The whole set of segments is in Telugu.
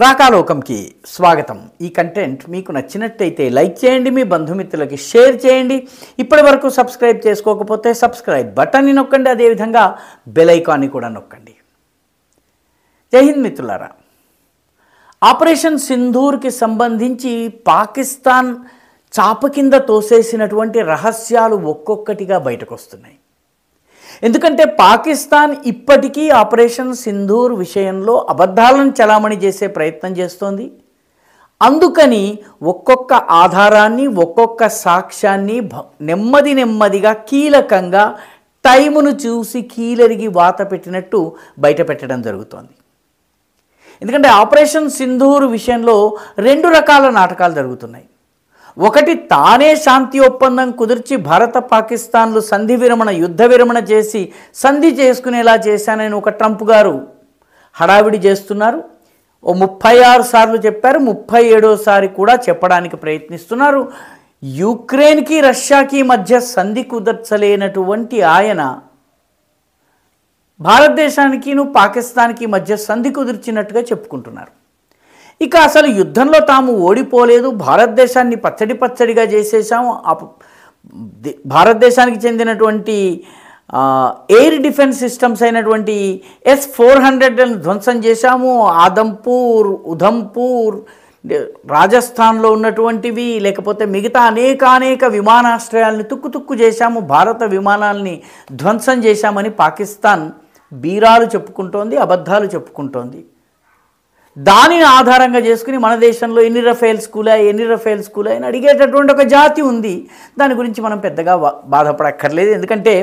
రాకాలోకంకి స్వాగతం. ఈ కంటెంట్ మీకు నచ్చినట్టయితే లైక్ చేయండి, మీ బంధుమిత్రులకి షేర్ చేయండి. ఇప్పటి వరకు సబ్స్క్రైబ్ చేసుకోకపోతే సబ్స్క్రైబ్ బటన్ని నొక్కండి, అదేవిధంగా బెల్ ఐకాన్ని కూడా నొక్కండి. జై హింద్ మిత్రులారా. ఆపరేషన్ సింధూర్కి సంబంధించి పాకిస్తాన్ చాప కింద తోసేసినటువంటి రహస్యాలు ఒక్కొక్కటిగా బయటకు వస్తున్నాయి. ఎందుకంటే పాకిస్తాన్ ఇప్పటికీ ఆపరేషన్ సింధూర్ విషయంలో అబద్ధాలను చలామణి చేసే ప్రయత్నం చేస్తోంది. అందుకని ఒక్కొక్క ఆధారాన్ని, ఒక్కొక్క సాక్ష్యాన్ని నెమ్మదిగా కీలకంగా టైమును చూసి కీలరిగి వాత పెట్టినట్టు బయట పెట్టడం జరుగుతోంది. ఎందుకంటే ఆపరేషన్ సింధూర్ విషయంలో రెండు రకాల నాటకాలు జరుగుతున్నాయి. ఒకటి, తానే శాంతి ఒప్పందం కుదిర్చి భారత పాకిస్తాన్లు సంధి విరమణ, యుద్ధ విరమణ చేసి సంధి చేసుకునేలా చేశానని ఒక ట్రంప్ గారు హడావిడి చేస్తున్నారు. 36 సార్లు చెప్పారు, 37వ కూడా చెప్పడానికి ప్రయత్నిస్తున్నారు. యుక్రెయిన్కి రష్యాకి మధ్య సంధి కుదర్చలేనటువంటి ఆయన భారతదేశానికి పాకిస్తాన్కి మధ్య సంధి కుదిర్చినట్టుగా చెప్పుకుంటున్నారు. ఇక అసలు యుద్ధంలో తాము ఓడిపోలేదు, భారతదేశాన్ని పచ్చడిగా చేసేసాము, భారతదేశానికి చెందినటువంటి ఎయిర్ డిఫెన్స్ సిస్టమ్స్ అయినటువంటి S-400లను ధ్వంసం చేశాము, ఆదంపూర్, ఉధంపూర్, రాజస్థాన్లో ఉన్నటువంటివి, లేకపోతే మిగతా అనేక విమానాశ్రయాలని తుక్కు చేశాము, భారత విమానాలని ధ్వంసం చేశామని పాకిస్తాన్ బీరాలు చెప్పుకుంటోంది, అబద్ధాలు చెప్పుకుంటోంది. దానిని ఆధారంగా చేసుకుని మన దేశంలో ఎన్ని రఫేల్ స్కూల్ అని అడిగేటటువంటి ఒక జాతి ఉంది. దాని గురించి మనం పెద్దగా బాధపడక్కర్లేదు, ఎందుకంటే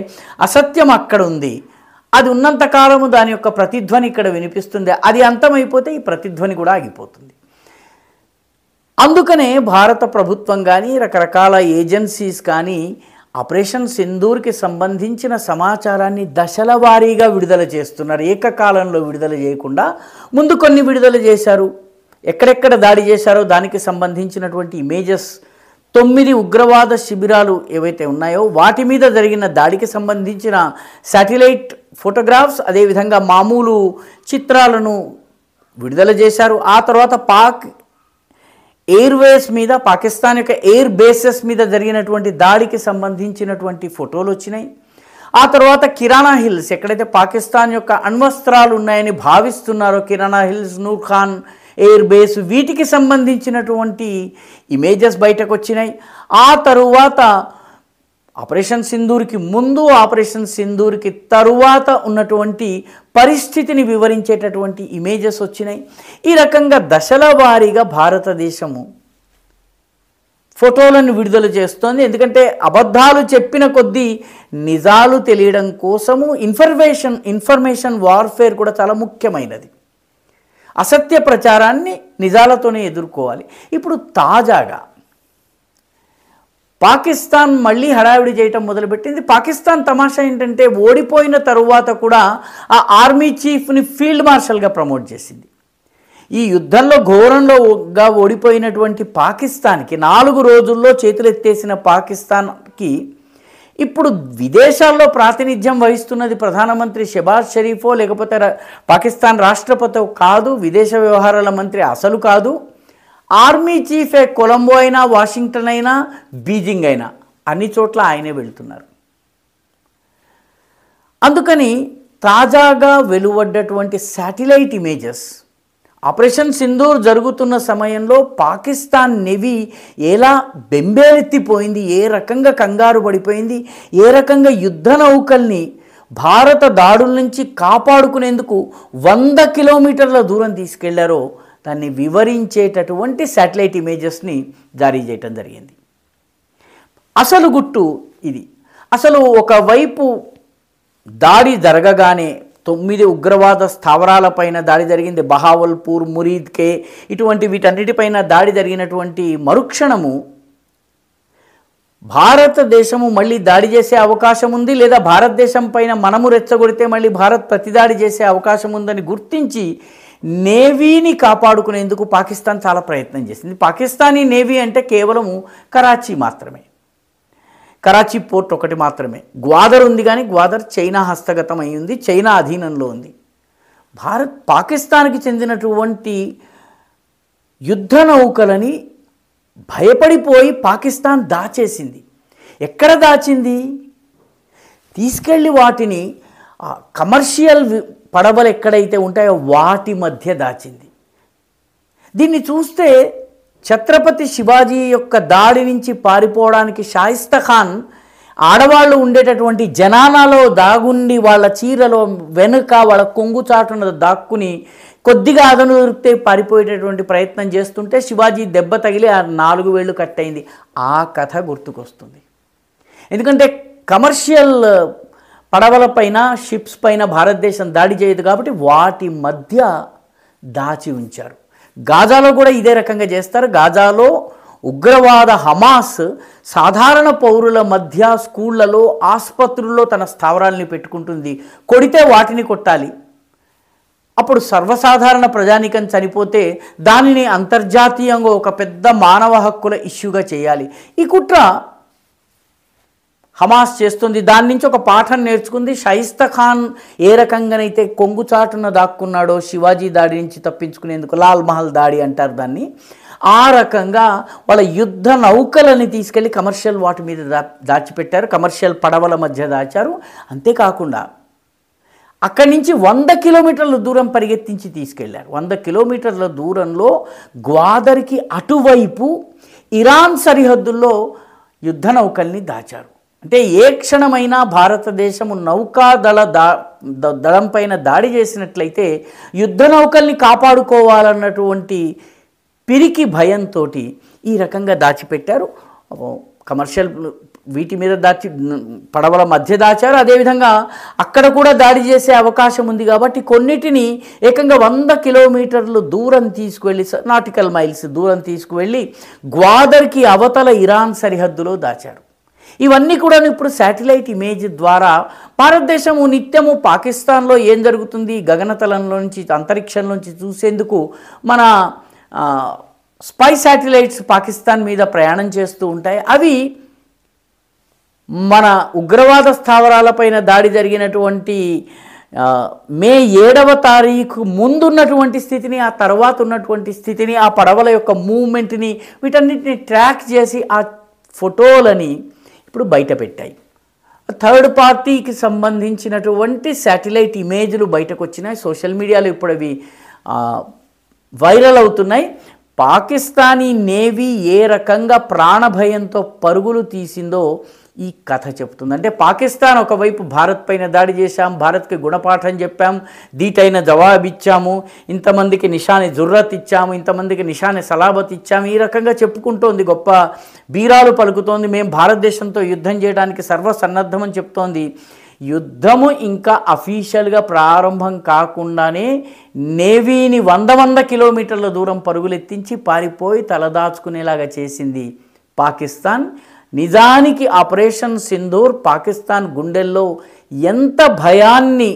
అసత్యం అక్కడ ఉంది. అది ఉన్నంతకాలము దాని యొక్క ప్రతిధ్వని ఇక్కడ వినిపిస్తుంది. అది అంతమైపోతే ఈ ప్రతిధ్వని కూడా ఆగిపోతుంది. అందుకనే భారత ప్రభుత్వం కానీ, రకరకాల ఏజెన్సీస్ కానీ ఆపరేషన్ సింధూర్కి సంబంధించిన సమాచారాన్ని దశల వారీగా విడుదల చేస్తున్నారు. ఏకకాలంలో విడుదల చేయకుండా ముందు కొన్ని విడుదల చేశారు. ఎక్కడెక్కడ దాడి చేశారో దానికి సంబంధించినటువంటి ఇమేజెస్, 9 ఉగ్రవాద శిబిరాలు ఏవైతే ఉన్నాయో వాటి మీద జరిగిన దాడికి సంబంధించిన శాటిలైట్ ఫోటోగ్రాఫ్స్, అదేవిధంగా మామూలు చిత్రాలను విడుదల చేశారు. ఆ తర్వాత పాక్ ఎయిర్వేస్ మీద, పాకిస్తాన్ యొక్క ఎయిర్ బేసెస్ మీద జరిగినటువంటి దాడికి సంబంధించినటువంటి ఫోటోలు వచ్చినాయి. ఆ తర్వాత కిరాణా హిల్స్, ఎక్కడైతే పాకిస్తాన్ యొక్క అణ్వస్త్రాలు ఉన్నాయని భావిస్తున్నారో కిరాణా హిల్స్, నూర్ఖాన్ ఎయిర్ బేస్, వీటికి సంబంధించినటువంటి ఇమేజెస్ బయటకు వచ్చినాయి. ఆ తరువాత ఆపరేషన్ సింధూర్కి ముందు, ఆపరేషన్ సింధూర్కి తరువాత ఉన్నటువంటి పరిస్థితిని వివరించేటటువంటి ఇమేజెస్ వచ్చినాయి. ఈ రకంగా దశల వారీగా భారతదేశము ఫోటోలను విడుదల చేస్తోంది. ఎందుకంటే అబద్ధాలు చెప్పిన కొద్దీ నిజాలు తెలియడం కోసము ఇన్ఫర్మేషన్ వార్ఫేర్ కూడా చాలా ముఖ్యమైనది. అసత్య ప్రచారాన్ని నిజాలతోనే ఎదుర్కోవాలి. ఇప్పుడు తాజాగా పాకిస్తాన్ మళ్ళీ హడావిడి చేయటం మొదలుపెట్టింది. పాకిస్తాన్ తమాషా ఏంటంటే ఓడిపోయిన తరువాత కూడా ఆ ఆర్మీ చీఫ్ని ఫీల్డ్ మార్షల్గా ప్రమోట్ చేసింది. ఈ యుద్ధంలో ఘోరంగా ఓడిపోయినటువంటి పాకిస్తాన్కి 4 రోజుల్లో చేతులెత్తేసిన పాకిస్తాన్కి ఇప్పుడు విదేశాల్లో ప్రాతినిధ్యం వహిస్తున్నది ప్రధానమంత్రి షెబాజ్ షరీఫో, లేకపోతే పాకిస్తాన్ రాష్ట్రపతి కాదు, విదేశ వ్యవహారాల మంత్రి అసలు కాదు. ఆర్మీ చీఫే కొలంబో అయినా, వాషింగ్టన్ అయినా, బీజింగ్ అయినా అన్ని చోట్ల ఆయనే వెళ్తున్నారు. అందుకని తాజాగా వెలువడ్డటువంటి శాటిలైట్ ఇమేజెస్, ఆపరేషన్ సింధూర్ జరుగుతున్న సమయంలో పాకిస్తాన్ నేవీ ఎలా బెంబేలెత్తిపోయింది, ఏ రకంగా కంగారు పడిపోయింది, ఏ రకంగా యుద్ధ నౌకల్ని భారత దాడుల నుంచి కాపాడుకునేందుకు 100 కిలోమీటర్ల దూరం తీసుకెళ్లారో దాన్ని వివరించేటటువంటి శాటిలైట్ ఇమేజెస్ని జారీ చేయటం జరిగింది. అసలు గుట్టు ఇది. అసలు ఒకవైపు దాడి జరగగానే 9 ఉగ్రవాద స్థావరాలపైన దాడి జరిగింది. బహావల్పూర్, మురీద్కే, ఇటువంటి వీటన్నిటిపైన దాడి జరిగినటువంటి మరుక్షణము భారతదేశము మళ్ళీ దాడి చేసే అవకాశం ఉంది, లేదా భారతదేశం పైన మనము రెచ్చగొడితే మళ్ళీ భారత్ ప్రతిదాడి చేసే అవకాశం ఉందని గుర్తించి నేవీని కాపాడుకునేందుకు పాకిస్తాన్ చాలా ప్రయత్నం చేసింది. పాకిస్తానీ నేవీ అంటే కేవలము కరాచీ మాత్రమే, కరాచీ పోర్ట్ ఒకటి మాత్రమే. గ్వాదర్ ఉంది, కానీ గ్వాదర్ చైనా హస్తగతం అయ్యింది, చైనా అధీనంలో ఉంది. పాకిస్తాన్కి చెందినటువంటి యుద్ధ నౌకలని భయపడిపోయి పాకిస్తాన్ దాచేసింది. ఎక్కడ దాచింది? తీసుకెళ్ళి వాటిని కమర్షియల్ పడవలు ఎక్కడైతే ఉంటాయో వాటి మధ్య దాచింది. దీన్ని చూస్తే ఛత్రపతి శివాజీ యొక్క దాడి నుంచి పారిపోవడానికి షాయిస్తా ఖాన్ ఆడవాళ్ళు ఉండేటటువంటి జనానాలో దాగుండి వాళ్ళ చీరలో వెనుక వాళ్ళ కొంగు చాటున దాక్కుని కొద్దిగా అదను దొరికితే పారిపోయేటటువంటి ప్రయత్నం చేస్తుంటే శివాజీ దెబ్బ తగిలి ఆ 4 వేళ్ళు కట్ అయింది. ఆ కథ గుర్తుకొస్తుంది. ఎందుకంటే కమర్షియల్ పడవలపైన షిప్స్ పైన భారతదేశం దాడి చేయదు కాబట్టి వాటి మధ్య దాచి ఉంచారు. గాజాలో కూడా ఇదే రకంగా చేస్తారు. గాజాలో ఉగ్రవాద హమాస్ సాధారణ పౌరుల మధ్య స్కూళ్లలో ఆసుపత్రుల్లో తన స్థావరాలని పెట్టుకుంటుంది. కొడితే వాటిని కొట్టాలి. అప్పుడు సర్వసాధారణ ప్రజానికం చనిపోతే దానిని అంతర్జాతీయంగా ఒక పెద్ద మానవ హక్కుల ఇష్యూగా చేయాలి. ఈ కుట్ర హమాస్ చేస్తుంది. దాని నుంచి ఒక పాఠం నేర్చుకుంది. షాయిస్తా ఖాన్ ఏ రకంగానైతే కొంగు చాటున దాక్కున్నాడో శివాజీ దాడి నుంచి తప్పించుకునేందుకు, లాల్ మహల్ దాడి అంటారు దాన్ని, ఆ రకంగా వాళ్ళ యుద్ధ నౌకలని తీసుకెళ్ళి కమర్షియల్ వాటి మీద దాచిపెట్టారు. కమర్షియల్ పడవల మధ్య దాచారు. అంతేకాకుండా అక్కడి నుంచి 100 కిలోమీటర్ల దూరం పరిగెత్తించి తీసుకెళ్లారు. 100 కిలోమీటర్ల దూరంలో గ్వాదర్కి అటువైపు ఇరాన్ సరిహద్దుల్లో యుద్ధ నౌకల్ని దాచారు. అంటే ఏ క్షణమైనా భారతదేశము నౌకాదళ దళం పైన దాడి చేసినట్లయితే యుద్ధ నౌకల్ని కాపాడుకోవాలన్నటువంటి పిరికి భయంతో ఈ రకంగా దాచిపెట్టారు. కమర్షియల్ వీటి మీద పడవల మధ్య దాచారు. అదేవిధంగా అక్కడ కూడా దాడి చేసే అవకాశం ఉంది కాబట్టి కొన్నిటిని ఏకంగా 100 కిలోమీటర్లు దూరం తీసుకువెళ్ళి, నాటికల్ మైల్స్ దూరం తీసుకువెళ్ళి గ్వాదర్కి అవతల ఇరాన్ సరిహద్దులో దాచారు. ఇవన్నీ కూడా ఇప్పుడు శాటిలైట్ ఇమేజ్ ద్వారా భారతదేశము నిత్యము పాకిస్తాన్లో ఏం జరుగుతుంది గగనతలంలో నుంచి అంతరిక్షంలోంచి చూసేందుకు మన స్పై శాటిలైట్స్ పాకిస్తాన్ మీద ప్రయాణం చేస్తూ ఉంటాయి. అవి మన ఉగ్రవాద స్థావరాలపైన దాడి జరిగినటువంటి మే 7వ తారీఖు ముందున్నటువంటి స్థితిని, ఆ తర్వాత ఉన్నటువంటి స్థితిని, ఆ పడవల యొక్క మూవ్మెంట్ని వీటన్నిటిని ట్రాక్ చేసి ఆ ఫోటోలని ఇప్పుడు బయట పెట్టాయి. థర్డ్ పార్టీకి సంబంధించినటువంటి శాటిలైట్ ఇమేజ్లు బయటకు వచ్చినాయి. సోషల్ మీడియాలో ఇప్పుడు అవి వైరల్ అవుతున్నాయి. పాకిస్తానీ నేవీ ఏ రకంగా ప్రాణభయంతో పరుగులు తీసిందో ఈ కథ చెప్తుంది. అంటే పాకిస్తాన్ ఒకవైపు భారత్ పైన దాడి చేశాం, భారత్కి గుణపాఠం చెప్పాం, దీటైన జవాబిచ్చాము, ఇంతమందికి నిషాని జుర్రత్ ఇచ్చాము, ఇంతమందికి నిషాని సలాబత్ ఇచ్చాము, ఈ రకంగా చెప్పుకుంటోంది, గొప్ప బీరాలు పలుకుతోంది, మేము భారతదేశంతో యుద్ధం చేయడానికి సర్వసన్నద్ధమని చెప్తోంది. యుద్ధము ఇంకా అఫీషియల్గా ప్రారంభం కాకుండానే నేవీని 100 కిలోమీటర్ల దూరం పరుగులెత్తించి పారిపోయి తలదాచుకునేలాగా చేసింది పాకిస్తాన్. నిజానికి ఆపరేషన్ సింధూర్ పాకిస్తాన్ గుండెల్లో ఎంత భయాన్ని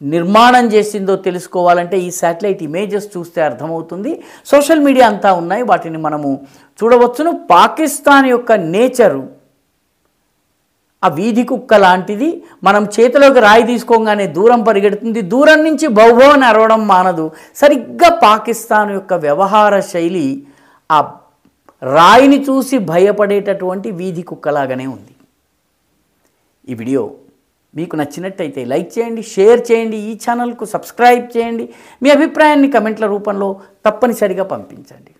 నిర్మాణం చేసిందో తెలుసుకోవాలంటే ఈ శాటిలైట్ ఇమేజెస్ చూస్తే అర్థమవుతుంది. సోషల్ మీడియా అంతా ఉన్నాయి, వాటిని మనము చూడవచ్చును. పాకిస్తాన్ యొక్క నేచరు ఆ వీధి కుక్క లాంటిది. మనం చేతిలోకి రాయి తీసుకోగానే దూరం పరిగెడుతుంది, దూరం నుంచి బౌబో అని అరవడం మానదు. సరిగ్గా పాకిస్తాన్ యొక్క వ్యవహార శైలి ఆ రాయిని చూసి భయపడేటటువంటి వీధి కుక్కలాగానే ఉంది. ఈ వీడియో మీకు నచ్చినట్టయితే లైక్ చేయండి, షేర్ చేయండి, ఈ ఛానల్కు సబ్స్క్రైబ్ చేయండి, మీ అభిప్రాయాన్ని కమెంట్ల రూపంలో తప్పనిసరిగా పంపించండి.